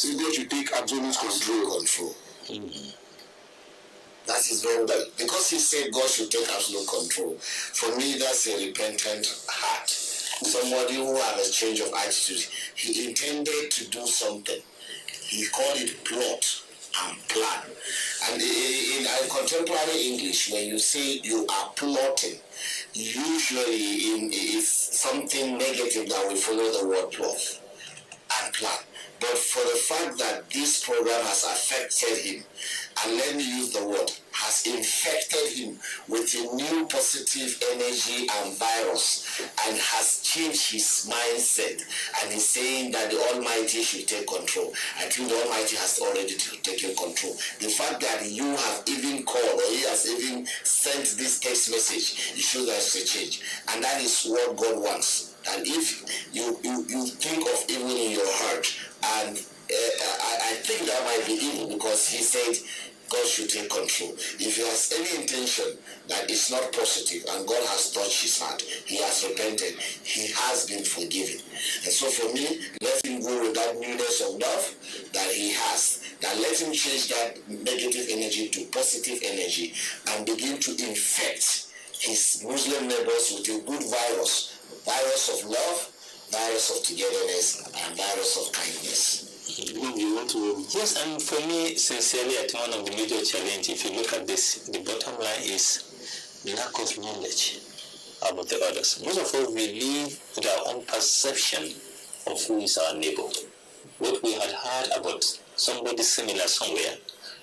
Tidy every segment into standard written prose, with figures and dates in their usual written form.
So God should take absolute control. That is very well. Because he said God should take absolute control. For me, that's a repentant heart. Somebody who has a change of attitude. He intended to do something. He called it plot and plan. And in contemporary English, when you say you are plotting, usually it's something negative that will follow the word plot and plan. But for the fact that this program has affected him, and let me use the word, has infected him with a new positive energy and virus, and has changed his mindset, and is saying that the Almighty should take control. I think the Almighty has already taken control. The fact that you have even called, or he has even sent this text message, it shows that it's a change. And that is what God wants. And if you think of evil in your heart, and I think that might be evil, because he said God should take control. If he has any intention that is not positive, and God has touched his heart, he has repented, he has been forgiven. And so for me, let him go with that newness of love that he has. That let him change that negative energy to positive energy, and begin to infect his Muslim neighbors with a good virus of love, virus of togetherness, and virus of kindness. Yes, and for me, sincerely, I think one of the major challenges, if you look at this, the bottom line is lack of knowledge about the others. Most of us, we live with our own perception of who is our neighbor. What we had heard about somebody similar somewhere,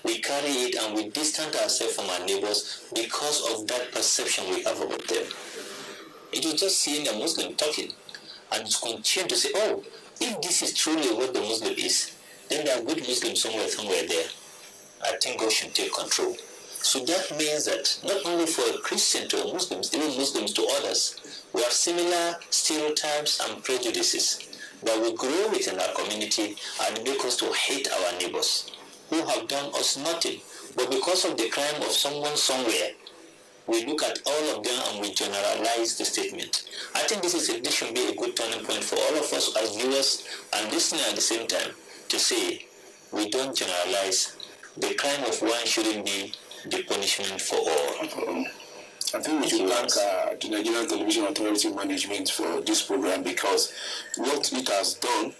we carry it and we distance ourselves from our neighbors because of that perception we have about them. It is just seeing a Muslim talking and continue to say, oh, if this is truly what the Muslim is, then there are good Muslims somewhere there. I think God should take control. So that means that not only for a Christian to Muslims, even Muslims to others, we have similar stereotypes and prejudices that will grow within our community and make us to hate our neighbors who have done us nothing. But because of the crime of someone somewhere, we look at all of them and we generalize the statement. I think this should be a good turning point for all of us as viewers and listeners at the same time to say we don't generalize. The crime of one shouldn't be the punishment for all. I think we should thank the Nigerian Television Authority Management for this program, because what it has done,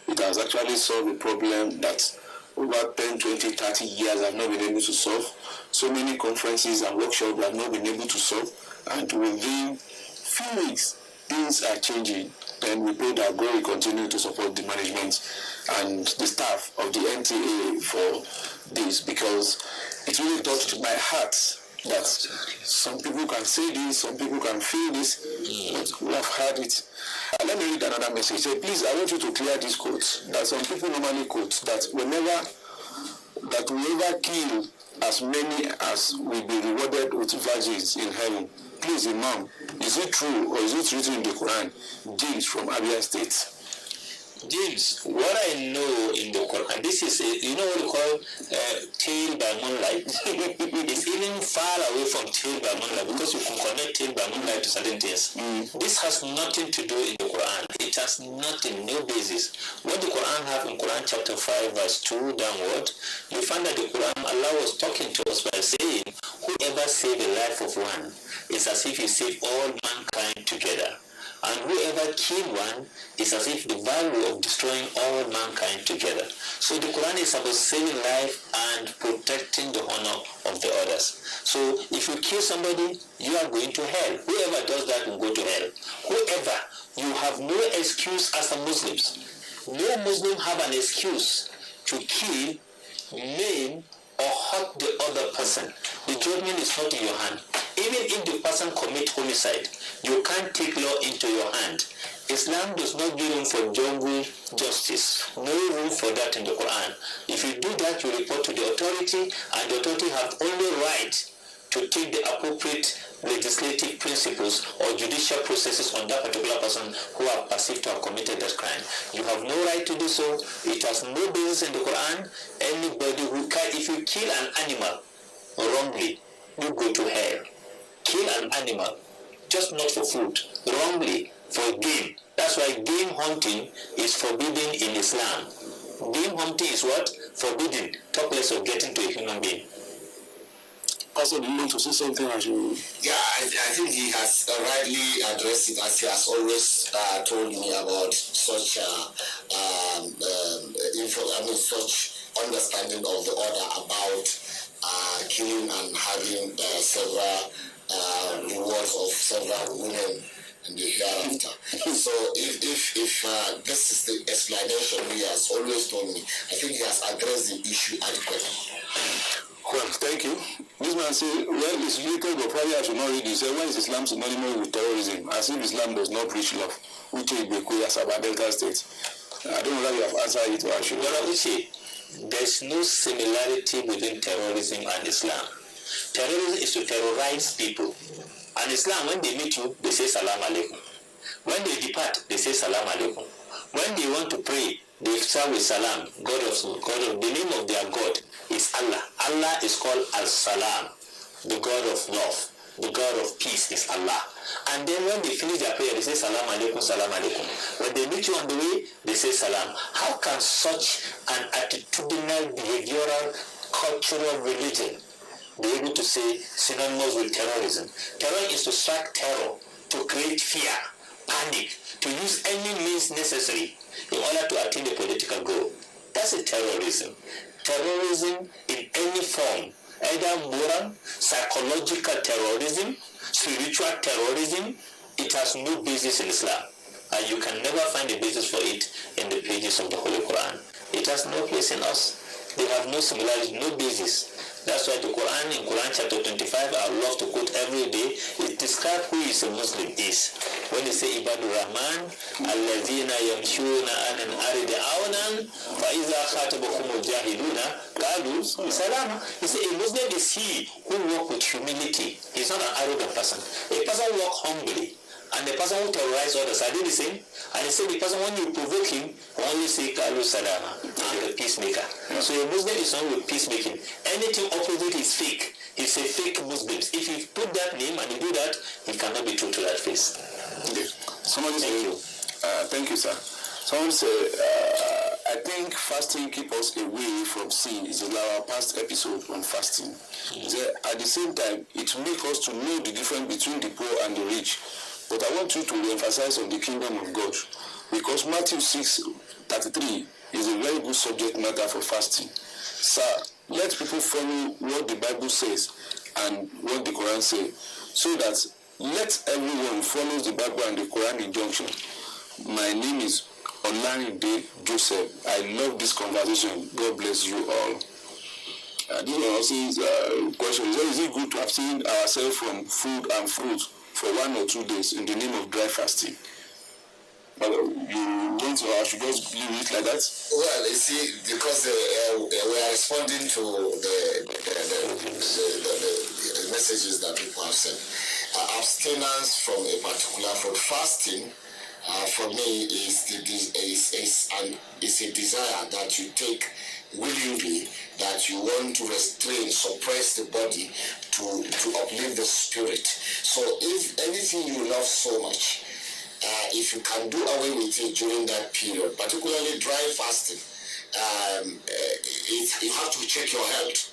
it has actually solved a problem that over 10, 20, 30 years have not been able to solve. So many conferences and workshops have not been able to solve, and within few weeks things are changing. And we pray that God will continue to support the management and the staff of the NTA for this, because it really touched my heart that some people can say this, some people can feel this, but we have heard it. Let me read another message. Say, please, I want you to clear this quote that some people normally quote, that whoever kill as many as will be rewarded with virgins in heaven. Please, Imam, is it true or is it written in the Quran? James from Abuja State. James, what I know in the Quran, this is you know what we call tale by moonlight. It's even far away from tale by moonlight, because you can connect tale by moonlight to certain things. This has nothing to do in the Quran. It has nothing, no basis. What the Quran have in Quran chapter 5 verse 2 downward, you find that the Quran, Allah was talking to us by saying, whoever save the life of one is as if he saved all mankind together. And whoever killed one is as if the value of destroying all mankind together. So the Quran is about saving life and protecting the honor of the others. So if you kill somebody, you are going to hell. Whoever does that will go to hell. Whoever, you have no excuse as a Muslim. No Muslim have an excuse to kill, maim, or hurt the other person. The judgment is not in your hand. Even if the person commit homicide, you can't take law into your hand. Islam does not give room for jungle justice. No room for that in the Quran. If you do that, you report to the authority, and the authority have only right to take the appropriate legislative principles or judicial processes on that particular person who are perceived to have committed that crime. You have no right to do so. It has no basis in the Quran. Anybody who can, if you kill an animal wrongly, you go to hell. Kill an animal, just not for food, wrongly, for game. That's why game hunting is forbidden in Islam. Game hunting is what? Forbidden. Talk less of getting to a human being. Also, do you want to say something as you... Yeah, I think he has rightly addressed it, as he has always told me about such such understanding of the order about killing and having several rewards of several women in the hereafter. So if this is the explanation he has always told me, I think he has addressed the issue adequately. Well, thank you. This man says, well, it's related, but probably I should not read it. He said, when is Islam synonymous with terrorism? As if Islam does not preach love. Uche Ibekwe, Asaba Delta State. I don't know whether you have answered it or I should. Well, Uche, there's no similarity between terrorism and Islam. Terrorism is to terrorize people. And Islam, when they meet you, they say salam alaikum. When they depart, they say salam alaikum. When they want to pray, they start with salam. God of the name of their God is Allah. Allah is called Al-Salam, the God of love, the God of peace is Allah. And then when they finish their prayer, they say salam alaikum, salam alaikum. When they meet you on the way, they say salam. How can such an attitudinal, behavioral, cultural religion be able to say synonymous with terrorism? Terror is to strike terror, to create fear, panic, to use any means necessary in order to attain a political goal. That's a terrorism. Terrorism in any form, either moral, psychological terrorism, spiritual terrorism, it has no basis in Islam. And you can never find a basis for it in the pages of the Holy Quran. It has no place in us. They have no similarity, no basis. That's why the Quran, in Quran chapter 25, I love to quote every day, it describes who is a Muslim is. When they say Ibadur Rahman, Allazina yamshuna anan aridi awnan, fa'iza khatabakum al-jahiluna, qalu salama. He said a Muslim is he who walks with humility. He's not an arrogant person. A person who walks humbly. And the person who terrorizes others, are they the same? And he said the person, when you provoke him, only say Kalu Salama, and the peacemaker. Yeah. So a Muslim is not with peacemaking. Anything opposite is fake. He's a fake Muslim. If you put that name and you do that, he cannot be true to that face. Okay. Somebody Thank you. Thank you, sir. Someone said, I think fasting keeps us away from sin. It's in our past episode on fasting. Mm-hmm. At the same time, it makes us to know the difference between the poor and the rich. But I want you to emphasize on the kingdom of God, because Matthew 6:33 is a very good subject matter for fasting. Sir, let people follow what the Bible says and what the Quran says, so that let everyone follow the Bible and the Quran injunction. My name is Olarinde Joseph. I love this conversation. God bless you all. This one also is a question. Is it good to abstain ourselves from food and fruit for 1 or 2 days in the name of dry fasting? You want to, I should just leave it like that? Well, you see, because we are responding to the messages that people have sent. Abstinence from a particular food, fasting, for me, is a desire that you take willingly, that you want to restrain, suppress the body to uplift the spirit. So if anything you love so much, if you can do away with it during that period, particularly dry fasting, you have to check your health.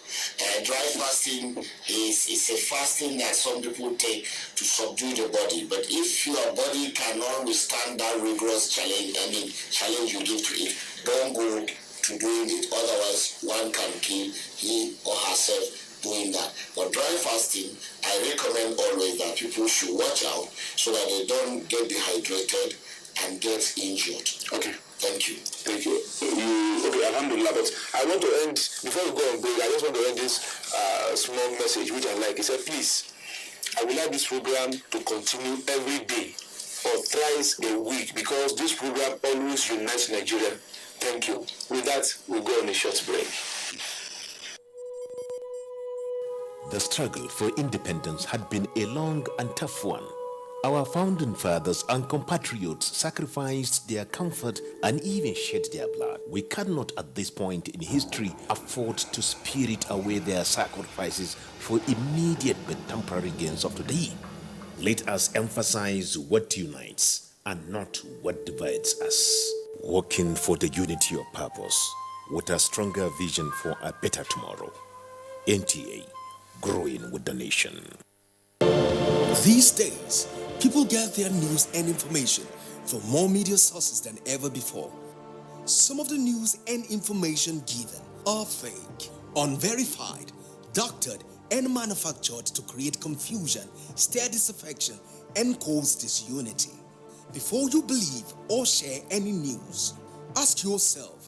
Dry fasting is a fasting that some people take to subdue the body. But if your body cannot withstand that rigorous challenge you give to it, don't go to doing it. Otherwise, one can kill him or herself doing that. But dry fasting, I recommend always that people should watch out so that they don't get dehydrated and get injured. Okay. Thank you. Thank you. Okay, alhamdulillah. But I want to end, before we go on break, I just want to end this small message, which I like. It said, please, I would like this program to continue every day or thrice a week, because this program always unites Nigeria. Thank you. With that, we'll go on a short break. The struggle for independence had been a long and tough one. Our founding fathers and compatriots sacrificed their comfort and even shed their blood. We cannot at this point in history afford to spirit away their sacrifices for immediate but temporary gains of today. Let us emphasize what unites and not what divides us. Working for the unity of purpose, with a stronger vision for a better tomorrow. NTA, growing with the nation. These days, people get their news and information from more media sources than ever before. Some of the news and information given are fake, unverified, doctored, and manufactured to create confusion, stir disaffection, and cause disunity. Before you believe or share any news, ask yourself,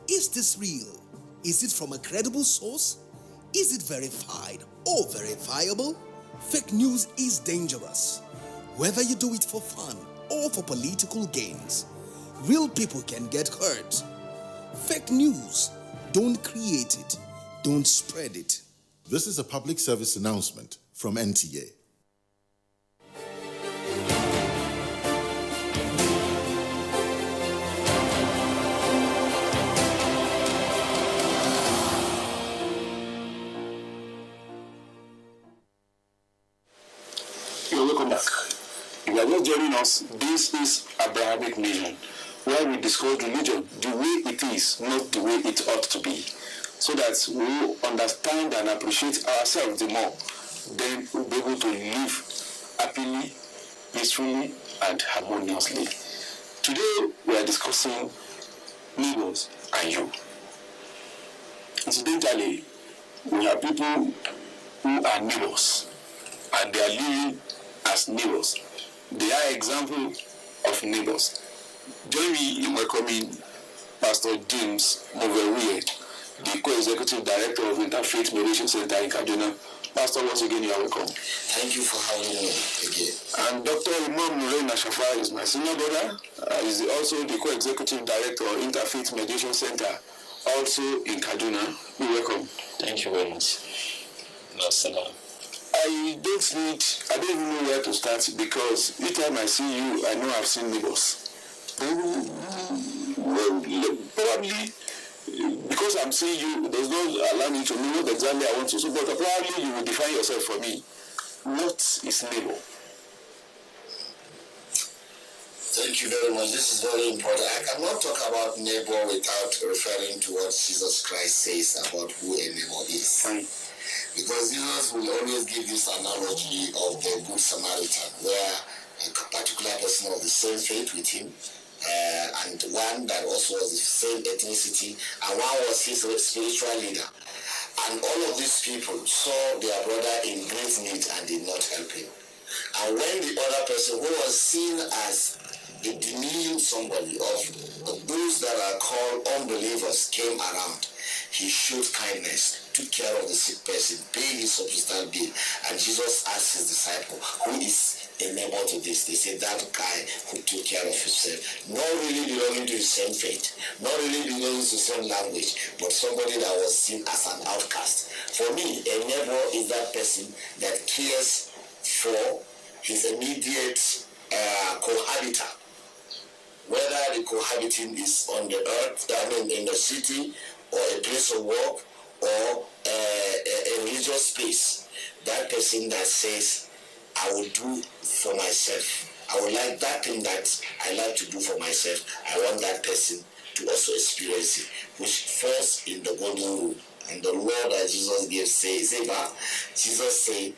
is this real? Is it from a credible source? Is it verified or verifiable? Fake news is dangerous, whether you do it for fun or for political gains. Real people can get hurt. Fake news, don't create it, don't spread it. This is a public service announcement from NTA. Welcome back. If you are just joining us, this is Abrahamic Nation, where we discuss religion the way it is, not the way it ought to be, so that we will understand and appreciate ourselves the more. Then we'll be able to live happily, peacefully, and harmoniously. Today we are discussing neighbors and you. Incidentally, we have people who are neighbors, and they are living as neighbors. They are example of neighbors. Join me in welcoming Pastor James Moveruye, the Co-Executive Director of Interfaith Mediation Center in Kaduna. Pastor, once again, you are welcome. Thank you for having me again. And Dr. Imam Nurey Nashafa is my senior brother. He's also the Co-Executive Director of Interfaith Mediation Center, also in Kaduna. You're welcome. Thank you very much. No, salam. I don't even know where to start, because each time I see you, I know I've seen neighbors. Well, probably because I'm seeing you does not allow me to know what exactly I want to. So, but probably you will define yourself for me. What is neighbor? Thank you very much. This is very important. I cannot talk about neighbor without referring to what Jesus Christ says about who a neighbor is. Fine. Because Jesus will always give this analogy of the Good Samaritan, where a particular person of the same faith with him, and one that also was the same ethnicity, and one was his spiritual leader. And all of these people saw their brother in great need and did not help him. And when the other person, who was seen as a demeaning somebody of those that are called unbelievers, came around, he showed kindness, took care of the sick person, paid his subsistence bill, and Jesus asked his disciple, who is a neighbor to this? They said, that guy who took care of himself, not really belonging to the same faith, not really belonging to the same language, but somebody that was seen as an outcast. For me, a neighbor is that person that cares for his immediate cohabiter, whether the cohabiting is on the earth, in the city, or a place of work, or a religious space. That person that says, I will do for myself. I would like that thing that I like to do for myself. I want that person to also experience it, which falls in the golden rule. And the law that Jesus gave says, Jesus said,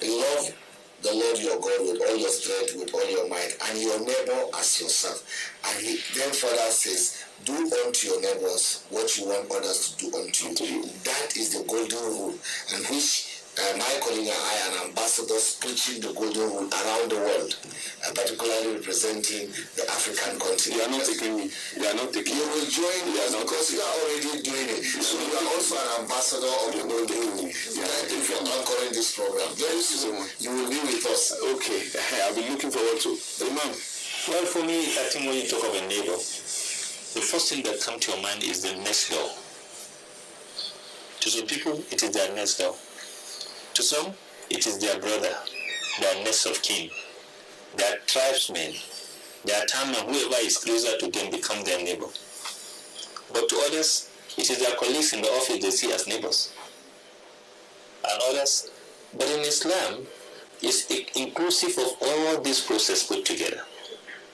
love the Lord your God with all your strength, with all your might, and your neighbor as yourself. And he then further says, do unto your neighbors what you want others to do unto you. That is the golden rule, and which my colleague and I are ambassadors preaching the golden rule around the world, particularly representing the African continent. You are not taking me. You are not taking me. You will join us because you are already doing it. So you are also an ambassador of the golden rule. Thank you for anchoring this program. Very soon you will be with us. Okay, I'll be looking forward to. Imam. Well, for me, I think when you talk of a neighbor, the first thing that comes to your mind is the next door. To some people, it is their next door. To some, it is their brother, their next of kin, their tribesmen, their townman, whoever is closer to them become their neighbor. But to others, it is their colleagues in the office they see as neighbors. And others, but in Islam, it's inclusive of all this process put together.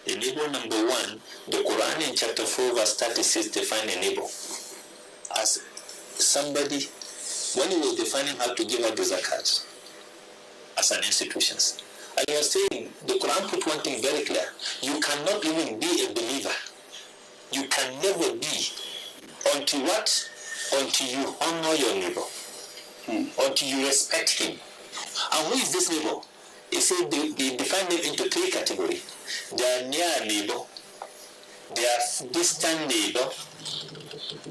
The neighbor number one, the Quran in chapter 4 verse 36 define a neighbor as somebody, when he was defining how to give out the zakat as an institution. And he was saying, the Quran put one thing very clear. You cannot even be a believer. You can never be until what? Until you honor your neighbor. Until you respect him. And who is this neighbor? He said they define them into three categories. They are near neighbor, they are distant neighbor,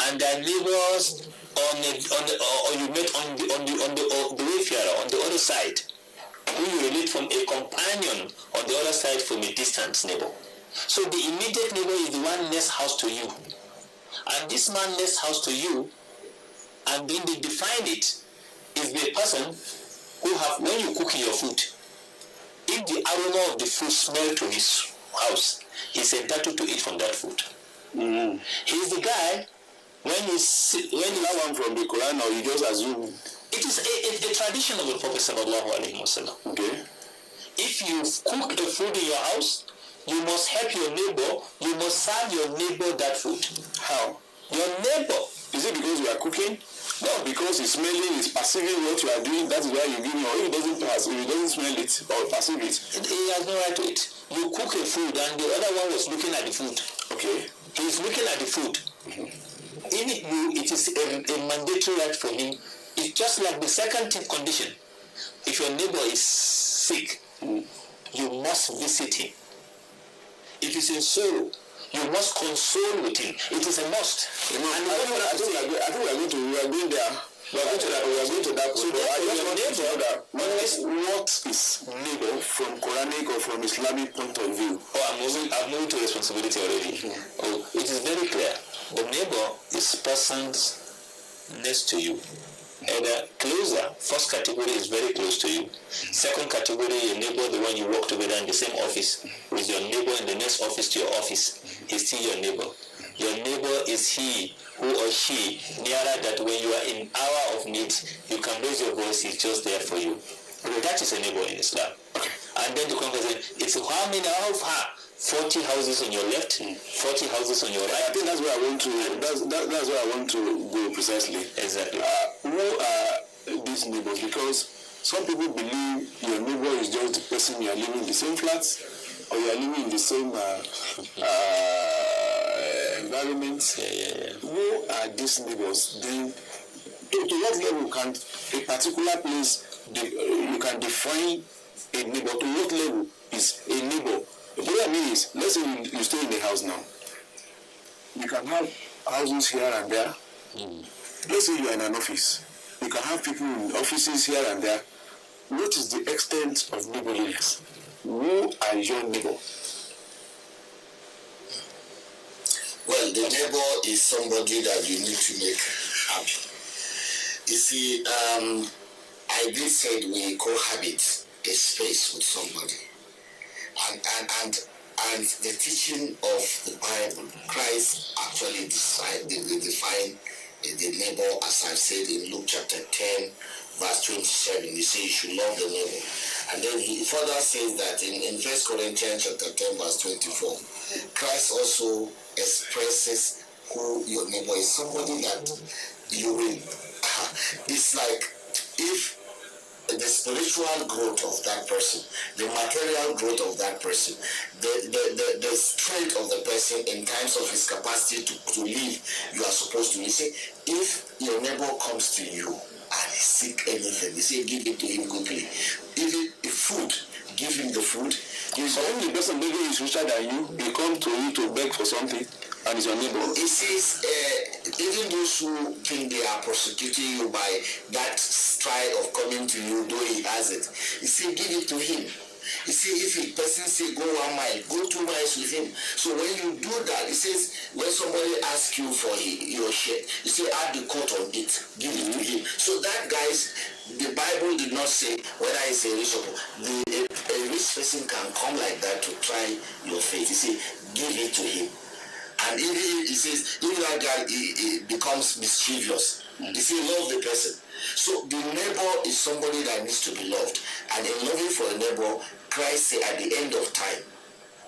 and they are neighbors or you met on the wayfarer on the other side, who you relate from a companion on the other side from a distant neighbor. So the immediate neighbor is the one next house to you, and this man next house to you, and then they define it is the person who have, when you cook your food, if the aroma of the food smell to his house, he's entitled to eat from that food. He's the guy when you have one from the Quran, or you just assume it is a tradition of the Prophet sallallahu alaihi wasallam. Okay. If you cook a food in your house, you must help your neighbor. You must serve your neighbor that food. How? Your neighbor. Is it because you are cooking? No, because it's smelling, it's perceiving what you are doing. That is why you give him. Or if he doesn't smell it or perceive it, he has no right to it. You cook a food, and the other one was looking at the food. Okay. He is looking at the food. It is a mandatory right for him. It's just like the second condition. If your neighbor is sick, you must visit him. If he's in sorrow, you must console with him. It is a must. I think we are going there. We are going to that. So what is neighbor from Quranic or from Islamic point of view? Oh, I'm moving to responsibility already. Oh, it is very clear. The neighbor is persons next to you. Either closer, first category is very close to you. Second category, your neighbor, the one you work together in the same office, with your neighbor in the next office to your office, is still your neighbor. Your neighbor is he who or she nearer that when you are in hour of need, you can raise your voice, he's just there for you. That is a neighbor in Islam. And then the conversation, it's how many of her? 40 houses on your left, 40 houses on your right. I think that's where I want to. That's where I want to go precisely. Exactly. Who are these neighbors? Because some people believe your neighbor is just the person you are living in the same flat, or you are living in the same environment. Who are these neighbors? Then, to what level can a particular place you can define a neighbor? To what level is a neighbor? What I mean is, let's say you stay in a house now. You can have houses here and there. Let's say you are in an office. You can have people in offices here and there. What is the extent of neighborliness? Who are your neighbor? Well, the neighbor is somebody that you need to make happy. You see, I did say we cohabit a space with somebody. And the teaching of the Bible, Christ actually define the neighbor, as I said in Luke chapter 10, verse 27. He says you should love the neighbor. And then he further says that in 1 Corinthians chapter 10, verse 24, Christ also expresses who your neighbor is. Somebody that you will, it's like if the spiritual growth of that person, the material growth of that person, the strength of the person in terms of his capacity to live, you are supposed to. You say, if your neighbor comes to you and he seek anything, you say, give it to him quickly. If food, give him the food. If the person maybe is richer than you, he comes to you to beg for something, and it's your neighbor. It says, even those who think they are prosecuting you by that stride of coming to you, though he has it, you say, give it to him. You see, if a person say go 1 mile, go 2 miles with him. So when you do that, it says, when somebody asks you for your share, you say, add the coat on it, give it to him. So that, guys, the Bible did not say whether it's a rich or poor. A rich person can come like that to try your faith. You say, give it to him. And even he says, even that guy he becomes mischievous. You say, love the person. So the neighbor is somebody that needs to be loved. And in loving for a neighbor, Christ said at the end of time,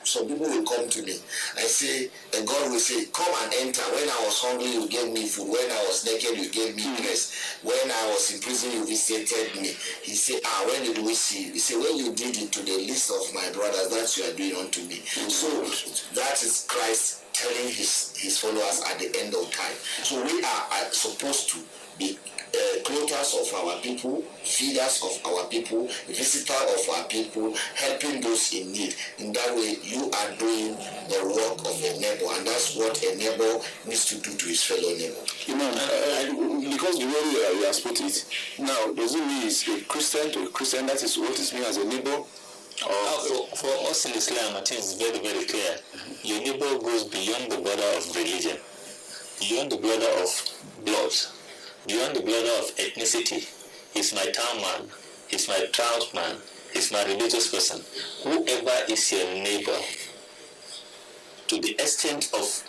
some people will come to me. I say, and God will say, come and enter. When I was hungry, you gave me food. When I was naked, you gave me dress. When I was in prison, you visited me. He said, when did we see you? He said, when you did it to the least of my brothers, that you are doing unto me. So that is Christ telling his followers at the end of time. So we are supposed to be clothers of our people, feeders of our people, visitor of our people, helping those in need. In that way, you are doing the work of a neighbor, and that's what a neighbor needs to do to his fellow neighbor. Because the way you have put it, now, does it mean it's a Christian to a Christian? That is what it means as a neighbor? For us in Islam, I think it's very, very clear. Your neighbor goes beyond the border of religion, beyond the border of blood, beyond the border of ethnicity. He's my town man, he's my townsman, he's my religious person. Whoever is your neighbor, to the extent of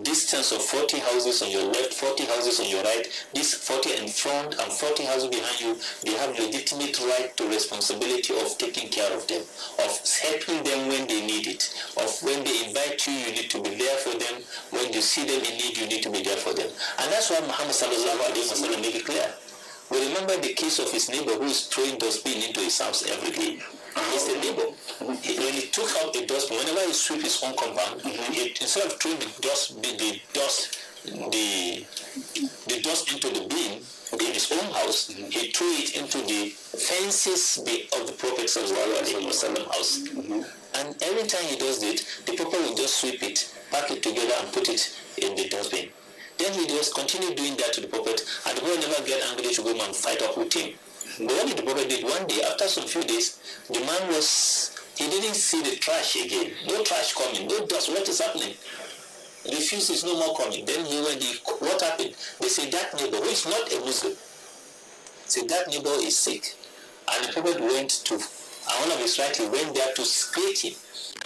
distance of 40 houses on your left, 40 houses on your right, this 40 in front and 40 houses behind you, they have legitimate right to responsibility of taking care of them, of helping them when they need it, of when they invite you, you need to be there for them, when you see them in need, you need to be there for them. And that's why Muhammad sallallahu alaihi wasallam made it clear. We remember the case of his neighbor who is throwing dustbin into his house every day. He's the neighbor. When he took out the dustbin, whenever he sweep his own compound, instead of throwing the dust into the bin in his own house, he threw it into the fences of the Prophet sallallahu alaihi wasallam house. And every time he does it, the Prophet will just sweep it, pack it together, and put it in the dustbin. Then he just continue doing that to the Prophet, and the Prophet never get angry to go and fight up with him. But what did the Prophet did? One day, after some few days, the man he didn't see the trash again. No trash coming, no dust. What is happening? Refuses, no more coming. Then what happened? They say that neighbor, who is not a Muslim, said that neighbor is sick. And the Prophet went to, and one of his right, he went there to greet him.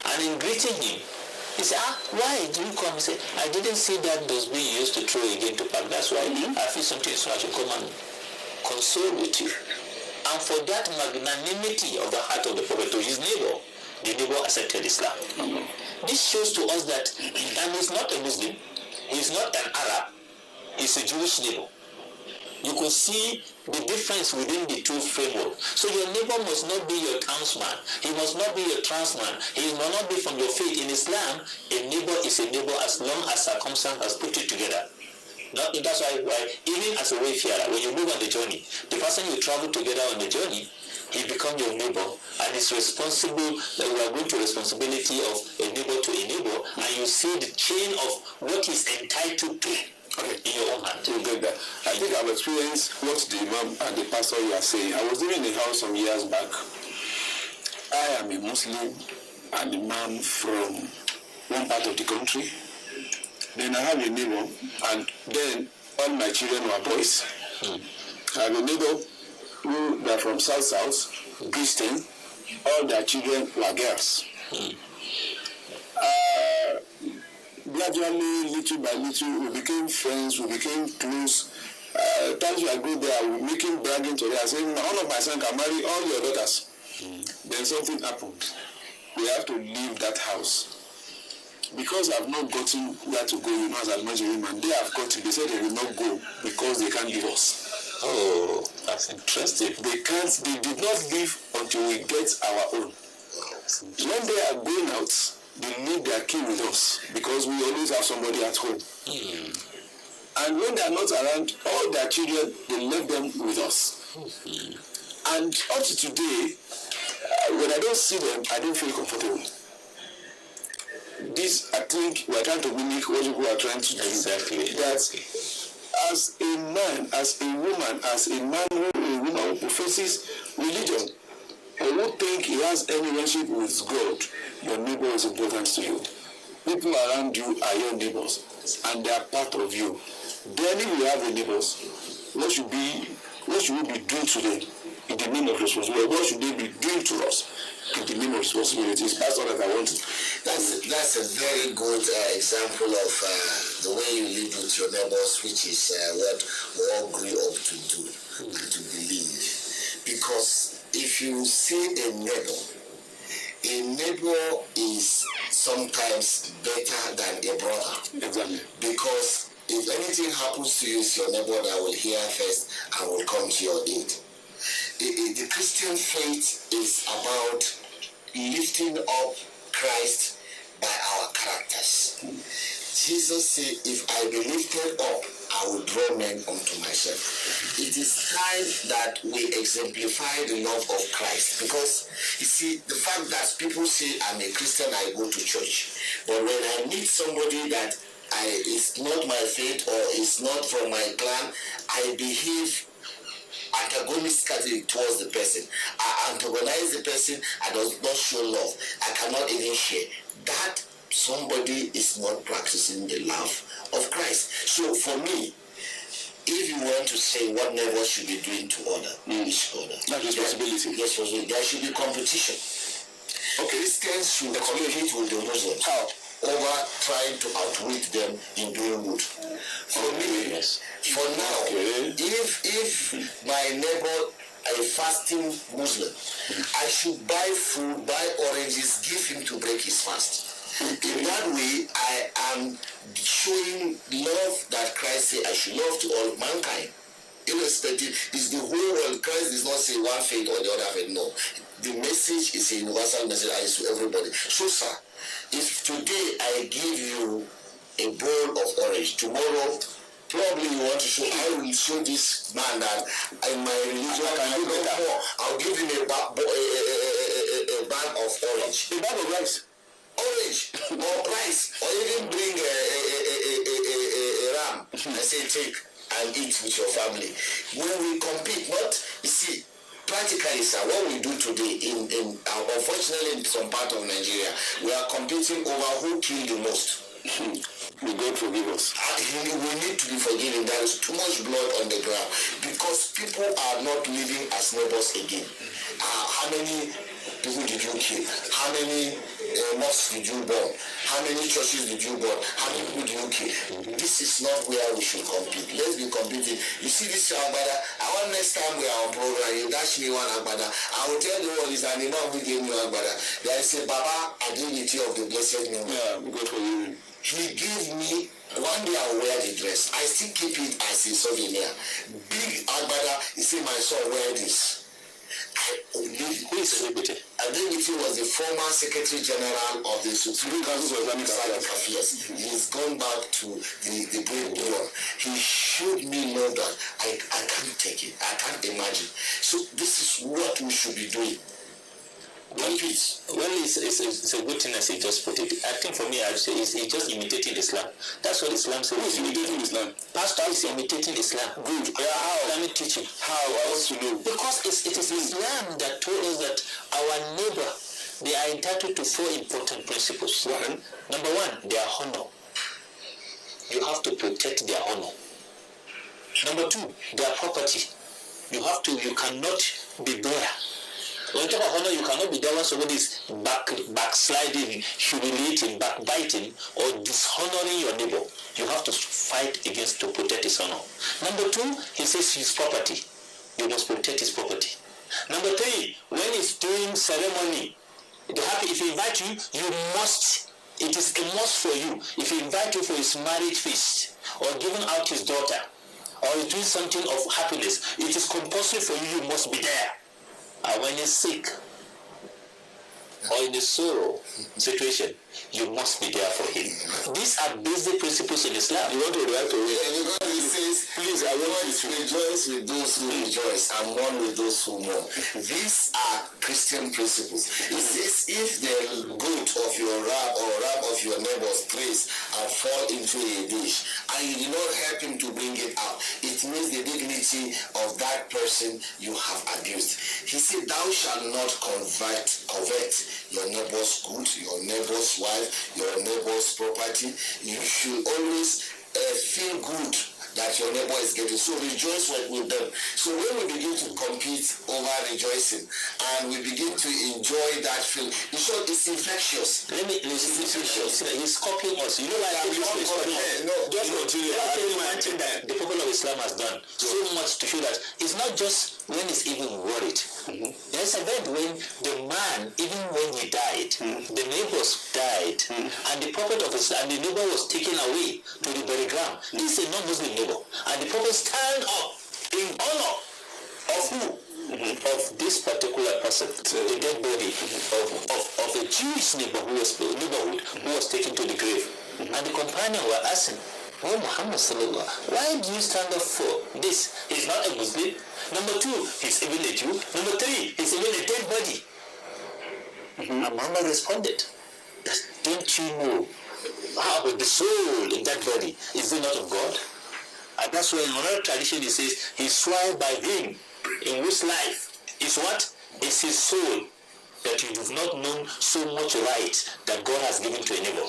And in greeting him, he said, why did you come? He said, I didn't see that dustbin you used to throw again to pack. That's why I feel something, so I should come and console with you. And for that magnanimity of the heart of the Prophet to his neighbor, the neighbor accepted Islam. This shows to us that, and he's not a Muslim, he's not an Arab, he's a Jewish neighbor. You could see the difference within the two framework. So your neighbor must not be your townsman, he must not be your transman, he must not be from your faith. In Islam, a neighbor is a neighbor as long as circumstance has put it together. That's why even as a wayfarer, when you move on the journey, the person you travel together on the journey, he becomes your neighbor, and is responsible. That we are going to responsibility of a neighbor to a neighbor, and you see the chain of what he's entitled to. Okay, in your own hand. You get that. I think I've experienced what the Imam and the pastor you are saying. I was living in a house some years back. I am a Muslim and a man from one part of the country. Then I have a neighbor, and then all my children were boys. I have a neighbor who are from South, Christian. All their children were girls. Gradually, little by little, we became friends, we became close. Times we go there, we making bragging to them, saying, one of my sons can marry all your daughters. Then something happened. We have to leave that house. Because I've not gotten where to go, as a Nigerian man, they have gotten, they said they will not go because they can't leave us. Oh, that's interesting. They did not leave until we get our own. When they are going out, they leave their key with us because we always have somebody at home. And when they are not around, all their children, they left them with us. And up to today, when I don't see them, I don't feel comfortable. This, I think, we are trying to mimic what people are trying to do. Exactly. That as a man, as a woman, as a man or a woman who professes religion, or who think he has any relationship with God, your neighbor is important to you. People around you are your neighbors, and they are part of you. Then if you have the neighbors, what should we be doing to them in the name of responsibility? What should they be doing to us in the name of responsibility? That's all that I want. That's a very good example of the way you live with your neighbors, which is what we all grew up to do and to believe. Because if you see a neighbor a neighbor is sometimes better than a brother. Exactly. Because if anything happens to you, it's your neighbor that will hear first and will come to your aid. The Christian faith is about lifting up Christ by our characters. Jesus said, if I be lifted up, I will draw men unto myself. It is time that we exemplify the love of Christ. Because, you see, the fact that people say, I'm a Christian, I go to church. But when I meet somebody that is not my faith or is not from my clan, I behave antagonistically towards the person. I antagonize the person, I do not show love. I cannot even share. That somebody is not practicing the love of Christ. So for me, if you want to say what neighbors should be doing to each other, that's responsibility. Yes, there should be competition. Okay. Christians should compete with the Muslims. How? Over trying to outwit them in doing good. For me, yes. For now, if my neighbor a fasting Muslim, I should buy food, buy oranges, give him to break his fast. In that way, I am showing love that Christ said I should love to all mankind. Irrespective, it's the whole world. Christ does not say one faith or the other faith. No. The message is a universal message and it's to everybody. So, sir, if today I give you a bowl of orange, tomorrow probably you want to show, I will show this man that in my religion I can do better. I'll give him a bag of orange. A bag of rice. Orange or rice, or even bring a ram and say take and eat with your family. When we compete, not, you see, practically, sir, what we do today unfortunately in some part of Nigeria, we are competing over who killed the most. May God forgive us. We need to be forgiven. There is too much blood on the ground because people are not living as neighbors again. How many people did you kill? How many mosques did you burn? How many churches did you burn? How many people did you kill? This is not where we should compete. Let's be competing. You see this Agbada, I want next time we are on program, you dash me one Agbada. I will tell you all this, and the man who gave me Agbada. There is a Baba Identity of the Blessed Name. Yeah, God for you. He gave me, one day I will wear the dress. I still keep it as a souvenir. Big Agbada, he said, my son, wear this. Who is celebrity? Identity was the former Secretary General of the Supreme Council of Islamic Affairs. He's gone back to the great war. He showed me love that I can't take it. I can't imagine. So this is what we should be doing. Well, it's a good thing as he just put it. I think for me, I would say he's just imitating Islam. That's what Islam says. Who is imitating Islam? Pastor is imitating Islam. Good. How? Islamic teaching. How? I want to know. Because it is Islam that told us that our neighbor, they are entitled to 4 important principles. One. Number 1, their honor. You have to protect their honor. Number 2, their property. You cannot be there. When you talk about honor, you cannot be there when somebody is backsliding, humiliating, backbiting, or dishonoring your neighbor. You have to fight against to protect his honor. Number 2, he says his property. You must protect his property. Number 3, when he's doing ceremony, if he invites you, it is a must for you. If he invites you for his marriage feast, or giving out his daughter, or he's doing something of happiness, it is compulsory for you, you must be there. And when he's sick or in a sorrow situation, you must be there for him. These are basic principles in Islam. You want to react to it? Because he says, please, I want you to rejoice with those who rejoice and mourn with those who mourn. These are Christian principles. It says, if the goat of your ram or ram of your neighbor strays and fall into a dish, and you do not help him to bring it out, it means the dignity of that person you have abused. He said, thou shalt not covet your neighbor's good, your neighbor's wife, your neighbor's property. You should always feel good that your neighbor is getting. So rejoice with them. So when we begin to compete over rejoicing and we begin to enjoy that feeling, it's infectious. He's copying us. You know why just continue. The people of Islam has done so much to show that it's not just when it's even worried. There's a event when the man, even when he died, the neighbors died, and the prophet of Islam, and the neighbor was taken away to the burial ground. This is a non-Muslim neighbor, and the prophet stand up in honor of who? Of this particular person, the dead body of a Jewish neighborhood who was taken to the grave. And the companion were asking, "Oh Muhammad sallallahu, why do you stand up for this? He's not a Muslim. Number two, he's even a Jew. Number three, he's even a dead body." And Muhammad responded, "Don't you know how the soul in that body is it not of God?" And that's why in another tradition it says, "He swore by him in whose life is what? Is his soul, that you have not known so much right that God has given to a neighbor."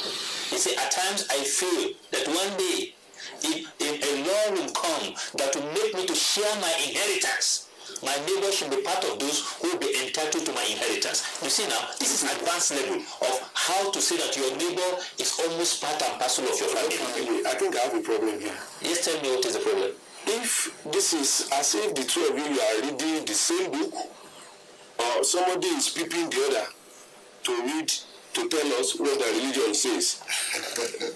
You see, at times I feel that one day if a law will come that will make me to share my inheritance, my neighbor should be part of those who will be entitled to my inheritance. You see now, this is an advanced level of how to say that your neighbor is almost part and parcel of your family. I think I have a problem here. Yes, tell me what is the problem. If this is as if the two of you are reading the same book, or somebody is peeping the other to read, to tell us what the religion says.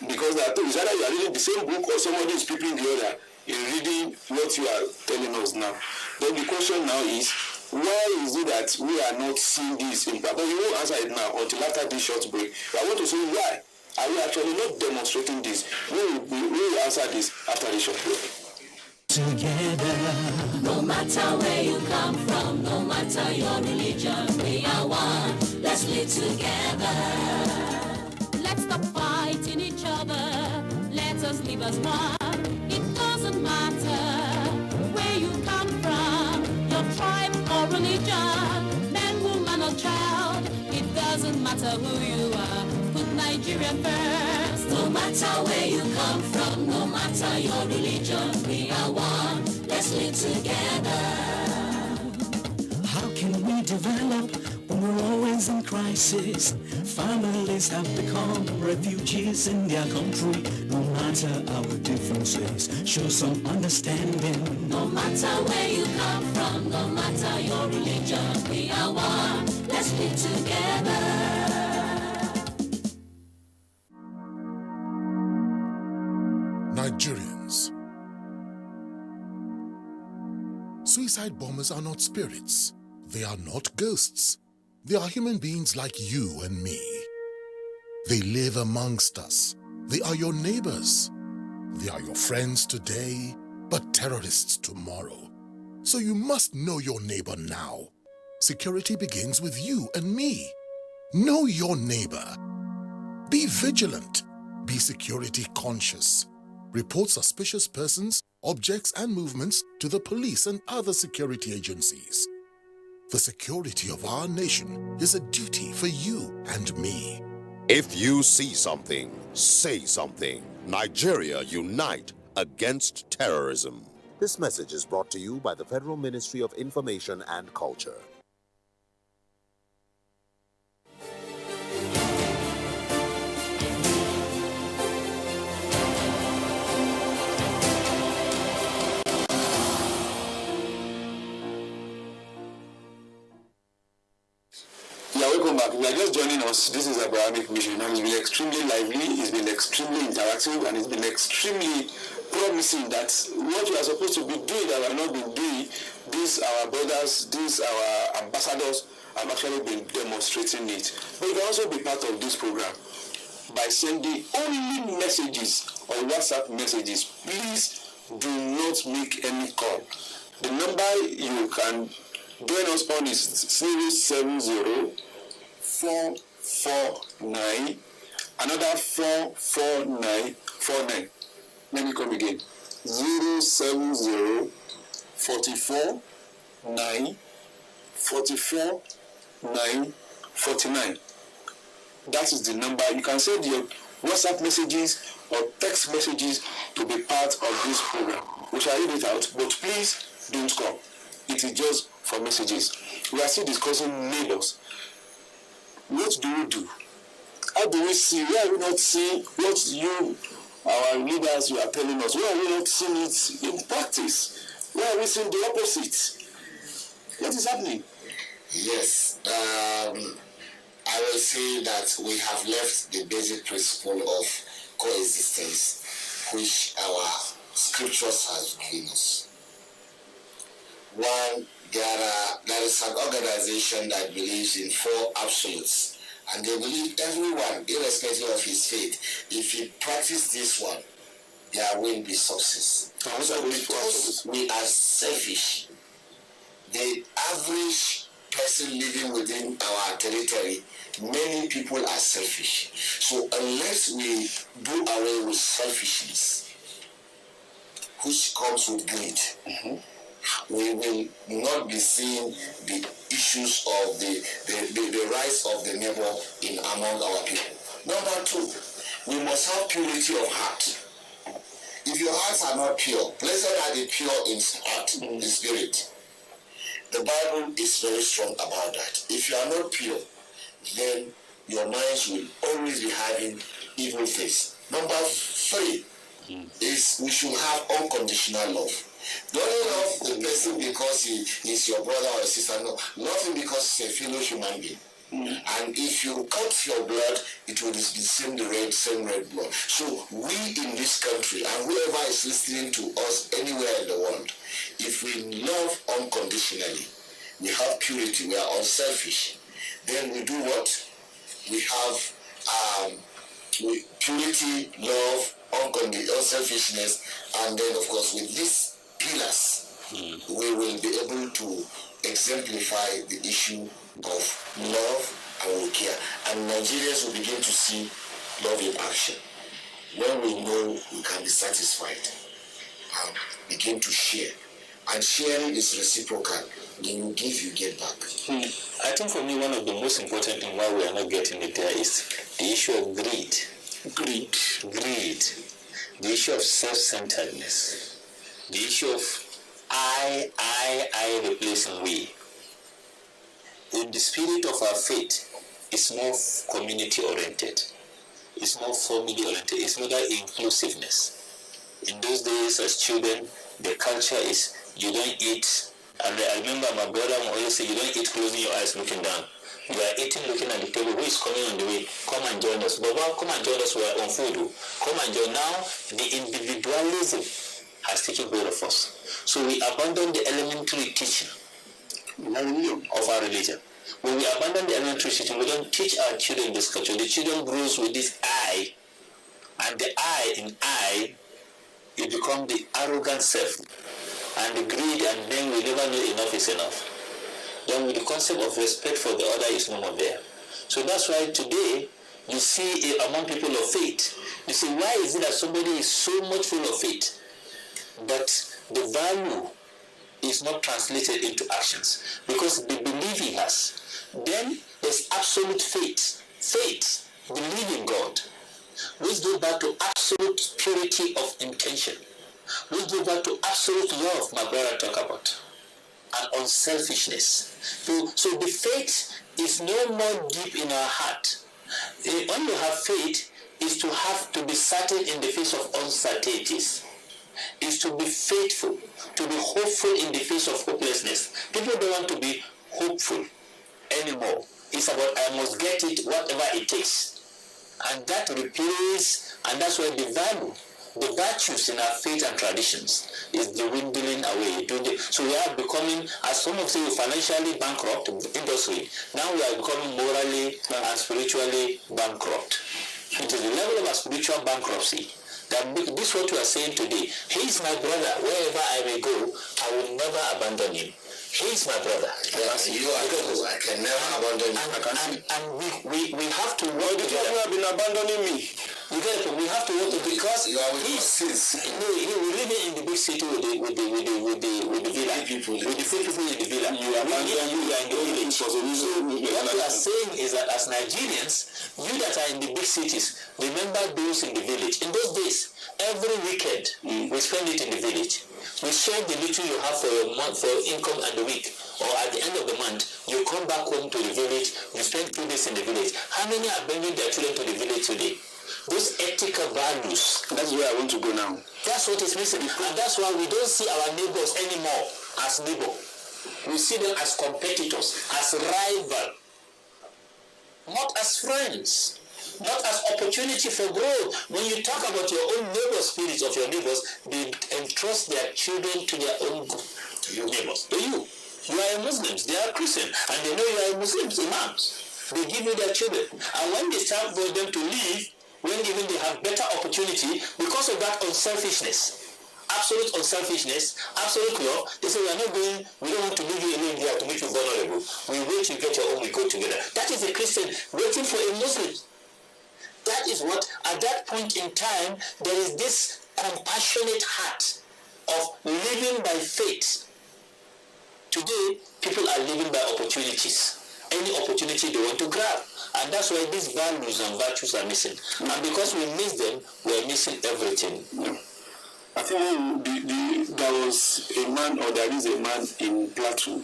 Because it's either you are reading the same book or somebody is peeping the other in reading what you are telling us now. Then the question now is, why is it that we are not seeing this impact? But we won't answer it now until after this short break. I want to say why are we actually not demonstrating this? We will answer this after the short break. Together, no matter where you come from, no matter your religion, we are one. Let's live together. Let's stop fighting each other. Let us live as one. It doesn't matter where you come from, your tribe or religion, man, woman or child. It doesn't matter who you are. Put Nigeria first. No matter where you come from, no matter your religion, we are one. Let's live together. How can we develop when we're always in crisis? Families have become refugees in their country. No matter our differences, show some understanding. No matter where you come from, no matter your religion, we are one. Let's live together. Nigerians. Suicide bombers are not spirits. They are not ghosts. They are human beings like you and me. They live amongst us. They are your neighbors. They are your friends today, but terrorists tomorrow. So you must know your neighbor now. Security begins with you and me. Know your neighbor. Be vigilant. Be security conscious. Report suspicious persons, objects, and movements to the police and other security agencies. The security of our nation is a duty for you and me. If you see something, say something. Nigeria unite against terrorism. This message is brought to you by the Federal Ministry of Information and Culture. Welcome back. If you are just joining us, this is Islamic mission, and it's been extremely lively, it's been extremely interactive, and it's been extremely promising that what we are supposed to be doing that we have not been doing, these our brothers, these our ambassadors have actually been demonstrating it. But you can also be part of this program by sending only messages or WhatsApp messages. Please do not make any call. The number you can join us on is 070-449, another 44949. Let me come again. 070-44-9-44-9-49. That is the number. You can send your WhatsApp messages or text messages to be part of this program. We shall read it out, but please don't call. It is just for messages. We are still discussing neighbors. What do we do? How do we see? Why are we not seeing what you our leaders were telling us, why are we not seeing it in practice? Why are we seeing the opposite? What is happening? Yes, I will say that we have left the basic principle of coexistence, which our scriptures have given us. One, there is an organization that believes in 4 absolutes, and they believe everyone, irrespective of his faith, if he practices this one, there will be success. So because we are selfish, the average person living within our territory, many people are selfish. So unless we do away with selfishness, which comes with greed, we will not be seeing the issues of the rights of the neighbor in among our people. Number 2, we must have purity of heart. If your hearts are not pure, blessed are the pure in heart, in spirit. The Bible is very strong about that. If you are not pure, then your minds will always be having evil things. Number 3 is we should have unconditional love. Don't love the person because he is your brother or sister. No, love him because he's a fellow human being. And if you cut your blood, it will be the same red blood. So we in this country, and whoever is listening to us anywhere in the world, if we love unconditionally, we have purity, we are unselfish, then we do what? We have purity, love, unselfishness, and then of course with these pillars, we will be able to exemplify the issue of love and we care. And Nigerians will begin to see love in action. When we know we can be satisfied and begin to share. And sharing is reciprocal. When you give, you get back. I think for me, one of the most important things why we are not getting it there is the issue of greed. Greed. The issue of self-centeredness. The issue of I replacing we. In the spirit of our faith, it's more community-oriented. It's more family-oriented. It's more that inclusiveness. In those days, as children, the culture is you don't eat. And I remember my brother always say, you don't eat closing your eyes looking down. You are eating looking at the table. Who is coming on the way? Come and join us. Baba, come and join us. We are on food. Come and join. Now, the individualism has taken hold of us. So we abandon the elementary teaching of our religion. When we abandon the elementary teaching, we don't teach our children this culture. The children grows with this I, and the I in I, it becomes the arrogant self, and the greed, and then we never know enough is enough. Then with the concept of respect for the other is no more there. So that's why today, you see among people of faith, you see why is it that somebody is so much full of faith, but the value is not translated into actions because the belief he has. Then there's absolute faith. Faith, believe in God, which goes back to absolute purity of intention, which goes back to absolute love, my brother talk about, and unselfishness. So the faith is no more deep in our heart. When you have faith, is to have to be certain in the face of uncertainties. Is to be faithful, to be hopeful in the face of hopelessness. People don't want to be hopeful anymore. It's about I must get it, whatever it takes. And that replaces, and that's why the value, the virtues in our faith and traditions is dwindling away. So we are becoming, as some of say, financially bankrupt industry. Now we are becoming morally and spiritually bankrupt. It is the level of a spiritual bankruptcy. That this is what we are saying today. He is my brother. Wherever I may go, I will never abandon him. He is my brother. Yes, you are good. I can never abandon you. And we have to work together. You have been abandoning me. You get it? We have to work together because you are with us. We live in the big city with the villa people, with the few people in the villa. You are in the village. So what we are saying is that as Nigerians, you that are in the big cities, remember those in the village. In those days, every weekend we spend it in the village. We share the little you have for your month, for your income and the week, or at the end of the month, you come back home to the village. You spend 2 days in the village. How many are bringing their children to the village today? those ethical values. That's where I want to go now. That's what is missing. And that's why we don't see our neighbors anymore as neighbors. We see them as competitors, as rivals, not as friends, not as opportunity for growth. When you talk about your own neighbor spirits of your neighbors, they entrust their children to their own neighbors. To you. You are a Muslims, they are Christian, and they know you are a Muslims, imams. They give you their children. And when they start for them to leave, when even they have better opportunity, because of that unselfishness, absolute unselfishness, absolute love, they say we are not going, we don't want to leave you alone here to make you vulnerable. We wait, you get your own, we go together. That is a Christian waiting for a Muslim. That is what, at that point in time, there is this compassionate heart of living by faith. Today, people are living by opportunities. Any opportunity they want to grab. And that's why these values and virtues are missing. And because we miss them, we're missing everything. I think there was a man, or there is a man in Plateau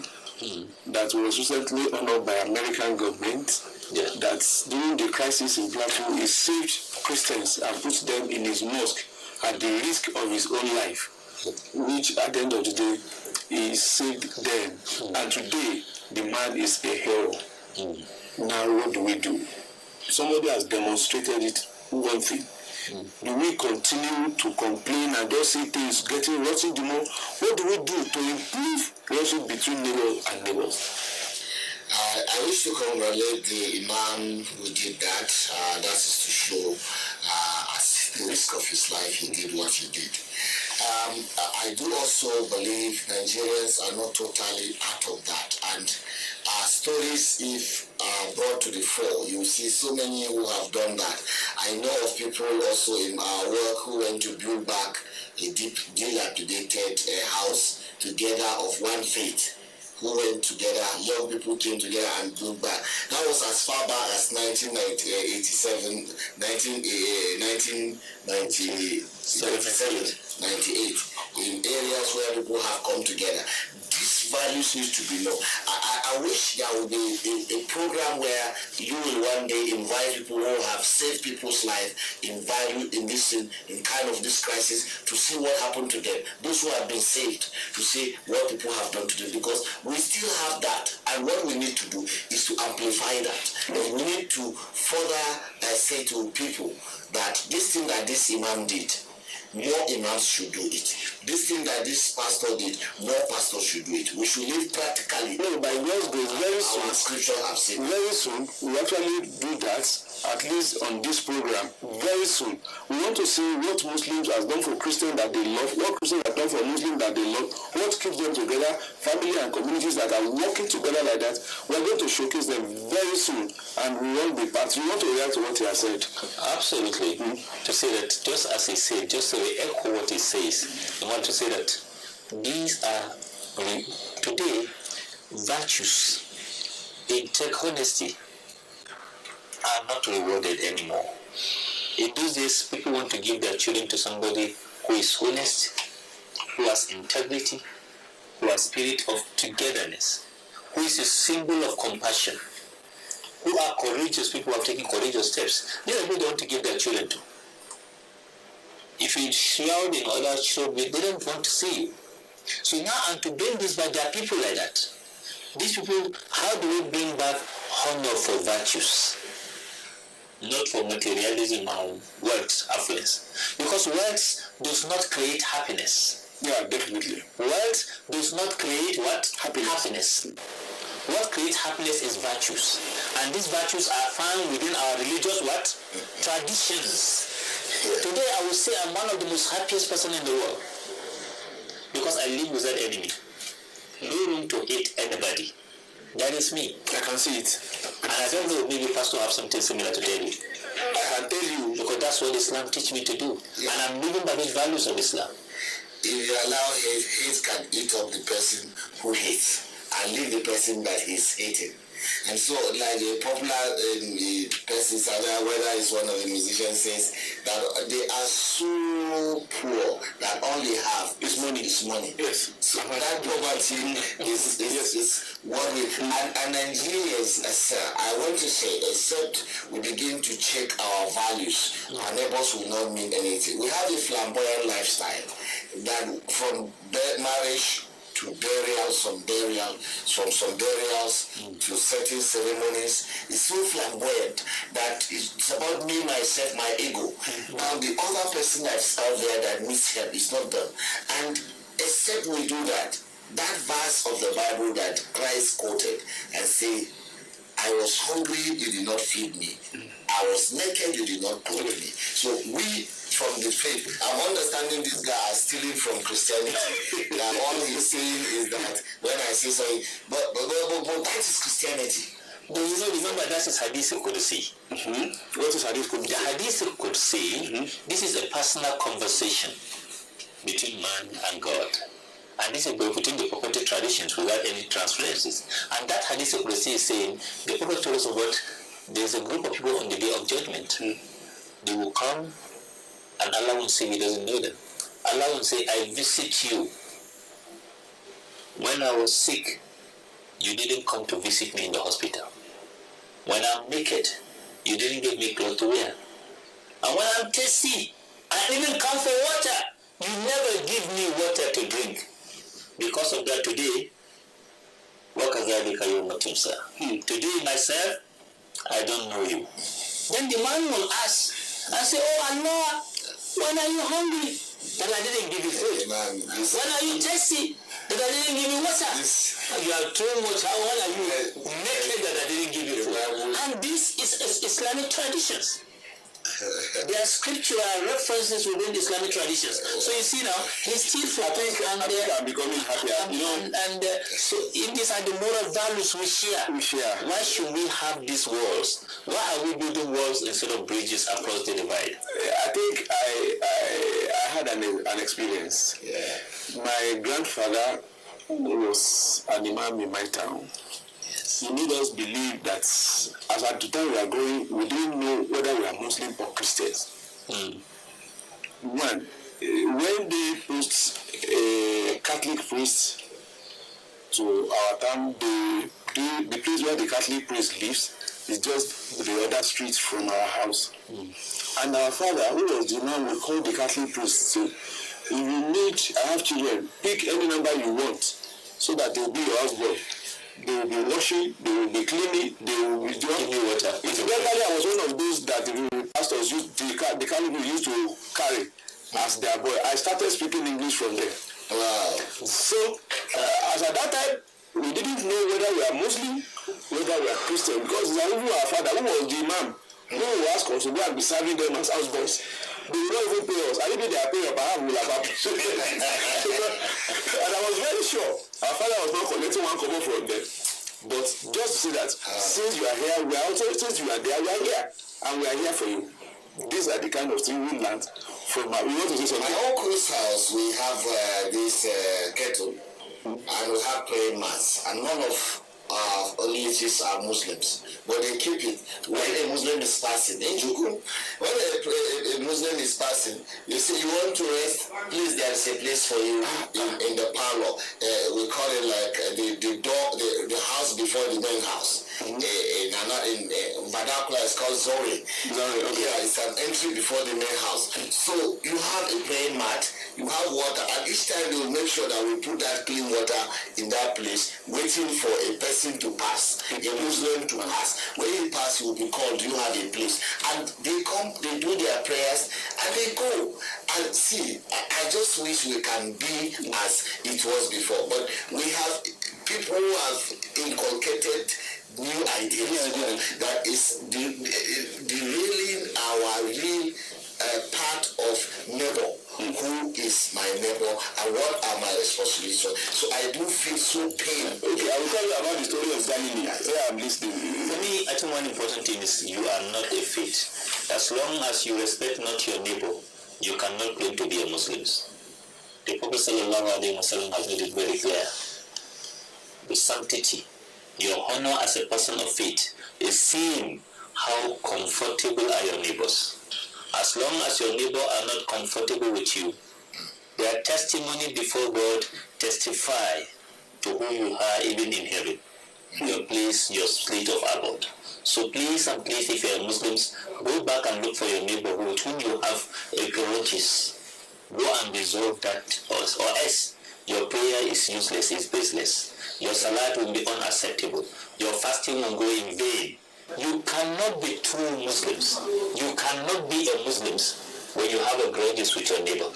that was recently honored by American government. Yeah. That during the crisis in Plateau, he saved Christians and put them in his mosque at the risk of his own life, which at the end of the day, he saved them. And today, the man is a hero. Now, what do we do? Somebody has demonstrated it, one thing. Do we continue to complain and just say things getting rotten? What do we do to improve relationship between neighbors and neighbors? I wish to congratulate the Imam who did that. That is to show at the risk of his life he did what he did. I do also believe Nigerians are not totally out of that, and stories, if brought to the fore, you see so many who have done that. I know of people also in our work who went to build back a dilapidated house together of one faith, who went together, young people came together and built back. That was as far back as 1987, 98, in areas where people have come together. These values need to be known. I wish there would be a program where you will one day invite people who have saved people's life in value in this in kind of this crisis, to see what happened to them. Those who have been saved, to see what people have done to them, because we still have that. And what we need to do is to amplify that. And we need to further say to people that this thing that this Imam did, more imams should do it. This thing that this pastor did, more pastors should do it. We should live practically. No, by God's grace, very soon, our scripture have said. Very soon, we actually do that, at least on this program. Very soon. We want to see what Muslims have done for Christians that they love, what Christians have done for Muslims that they love, what keeps them together, family and communities that are working together like that. We're going to showcase them very soon, and we won't be part. We want to react to what he has said. Absolutely. To say that, just as he said, just to echo what he says, I want to say that these are, today, virtues, honesty, are not rewarded anymore. In these days, people want to give their children to somebody who is honest, who has integrity, who has spirit of togetherness, who is a symbol of compassion, who are courageous people who have taken courageous steps. These are people they want to give their children to. If you shout in other children, they don't want to see you. So now, and to bring this back, there are people like that. These people, how do we bring back honor for virtues? Not for materialism and wealth, affluence. Because wealth does not create happiness. Yeah, definitely. Wealth does not create what? Happiness. What creates happiness is virtues. And these virtues are found within our religious what? Traditions. Today I will say I'm one of the most happiest person in the world. Because I live without enemy. No room to hate anybody. That is me. I can see it. And I don't know, maybe Pastor have something similar to tell you. I can tell you. Because that's what Islam teach me to do. Yeah. And I'm living by these values of Islam. If you allow hate can eat up the person who hates and leave the person that is hating. And so, like a popular person, whether it's one of the musicians, says that they are so poor that all they have is money. Yes. So that poverty is what we, and Nigerians, I want to say, except we begin to check our values, our neighbors will not mean anything. We have a flamboyant lifestyle that from marriage to burials, from burials to certain ceremonies, is so flamboyant that it's about me, myself, my ego. Now the other person that's out there that needs help is not done. And except we do that, that verse of the Bible that Christ quoted and say, I was hungry, you did not feed me. I was naked, you did not clothe me. So we, from the faith, I'm understanding this guy is stealing from Christianity. That all he's saying is that when I say sorry, but that is Christianity. But you know, remember that is Hadith Qudsi. What is Hadith Qudsi? The Hadith Qudsi, this is a personal conversation between man and God. And this is within the prophetic traditions without any transferences. And that Hadith Qudsi is saying, the prophet told us about, there's a group of people on the day of judgment. They will come and Allah will say he doesn't know them. Allah will say, I visit you. When I was sick, you didn't come to visit me in the hospital. When I'm naked, you didn't give me clothes to wear. And when I'm thirsty, I even come for water. You never give me water to drink. Because of that today, today myself, I don't know you. Then the man will ask, I say, oh Allah, when are you hungry? That I didn't give you food. When are you thirsty? That I didn't give you water. You are too much. When are you naked that I didn't give you food? And this is Islamic traditions. There are scriptural references within the Islamic traditions. So you see now, he's still for things, and I'm becoming happier. So if these are the moral values we share, why should we have these walls? Why are we building walls instead of bridges across the divide? I think I had an experience. Yeah. My grandfather was an imam in my town. He made us believe that as at the time we are growing, we didn't know whether we are Muslim or Christians. One, when they post a Catholic priest to our town, the place where the Catholic priest lives is just the other street from our house. And our father, who was the man, we called the Catholic priest, so if you need, I have children, pick any number you want so that they will be your houseboy. They will be washing, they will be cleaning, they will be doing water. Incidentally, I was one of those that the pastors used, the Catholic used to carry as their boy. I started speaking English from there. Wow. So, as at that time, we didn't know whether we are Muslim, whether we are Christian, because it's even our father, who was the imam, who will ask us to go and be serving them as houseboys. They will not even pay us. I didn't pay up, perhaps we'll have and I was very sure our father was not collecting one kobo from them. But just to say that, since you are here, we are also, since you are there, we are here. And we are here for you. These are the kind of things we learned from we want to say something. My uncle's house, we have this kettle, and we have praying mass, and none of our relatives are Muslims, but they keep it. When a Muslim is passing, when a Muslim is passing, you say you want to rest, please, there is a place for you in the parlor. We call it like the door, the house before the main house. In vernacular, it's called Zori. Okay. Yeah, it's an entry before the main house. So you have a praying mat, you have water, and each time they will make sure that we put that clean water in that place, waiting for a person to pass, a Muslim to pass. When he passes, he will be called, you have a place. And they come, they do their prayers, and they go. And see, I just wish we can be as it was before. But we have people who have inculcated new ideas that is derailing our real part of neighbor. Who is my neighbor and what are my responsibilities? So I do feel so pain. Okay, I will tell you about the story of Galilee. Yeah, I'm listening. For me, I think one important thing is you are not a faith. As long as you respect not your neighbor, you cannot claim to be a Muslim. The Prophet ﷺ has made it very clear. The sanctity Your honor as a person of faith is seeing how comfortable are your neighbors. As long as your neighbor are not comfortable with you, their testimony before God testify to who you are even in heaven, your place, your state of abode. So please and please, if you are Muslims, go back and look for your neighborhood with whom you have a grudges. Go and resolve that, or else your prayer is useless, is baseless. Your salat will be unacceptable. Your fasting will go in vain. You cannot be true Muslims. You cannot be a Muslim when you have a grudges with your neighbor.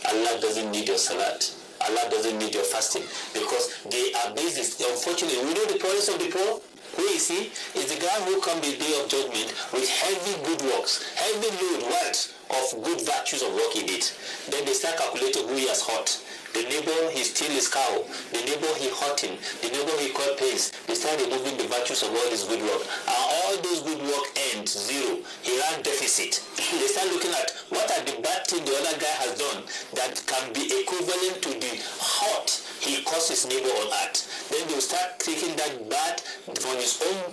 Allah doesn't need your salat. Allah doesn't need your fasting, because they are basis. Unfortunately, we know the poorest of the poor. Who is he? Is the guy who comes the day of judgment with heavy good works, heavy load, wealth of good virtues of what he did. Then they start calculating who he has hurt. The neighbor, he steal his cow. The neighbor, he hurt him. The neighbor, he caught pains. They start removing the virtues of all his good work. And all those good work end zero. He ran deficit. They start looking at what are the bad things the other guy has done that can be equivalent to the hurt he caused his neighbor on earth. Then they'll start taking that bad from his own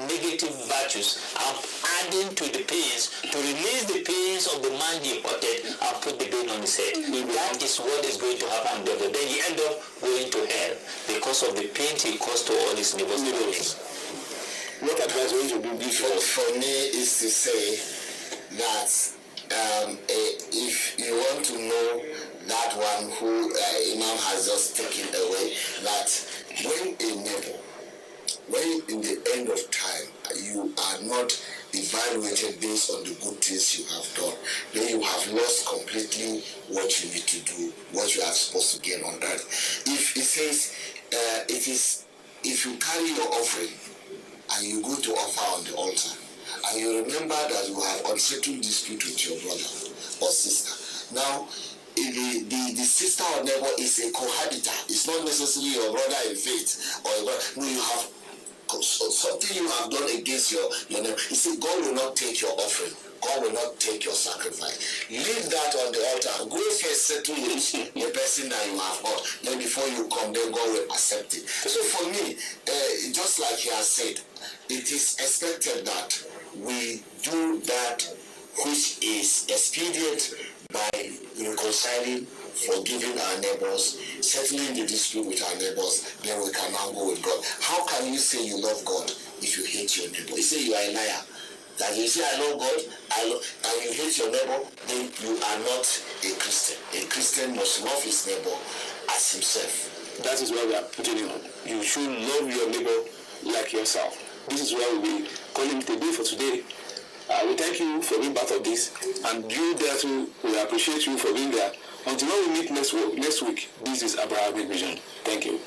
negative virtues and adding to the pains to release the pains of the man he hurted and put the pain on his head. That is what is going to happen. Then he end up going to hell because of the pain he caused to all his neighbors. What advice would you give for me is to say that if you want to know that one who Imam has just taken away, that when a neighbor, when in the end of time you are not evaluated based on the good things you have done, then you have lost completely what you need to do, what you are supposed to gain on earth. If it says it is, if you carry your offering and you go to offer on the altar, and you remember that you have unsettled dispute with your brother or sister. Now, the sister or neighbor is a cohabiter. It's not necessarily your brother in faith or your brother. No, you have something you have done against your neighbor. You see, God will not take your offering. God will not take your sacrifice. Leave that on the altar. Go first, settle with the person that you have hurt. Then before you come, then God will accept it. So for me, just like he has said, it is expected that we do that which is expedient by reconciling, forgiving our neighbors, settling the dispute with our neighbors, then we can now go with God. How can you say you love God if you hate your neighbor? You say you are a liar. That you say I love God, and you hate your neighbor, then you are not a Christian. A Christian must love his neighbor as himself. That is why we are putting it on. You should love your neighbor like yourself. This is why we call it a day for today. We thank you for being part of this, and you there too, we appreciate you for being there. Until when we meet next week, this is Abrahamic Vision. Thank you.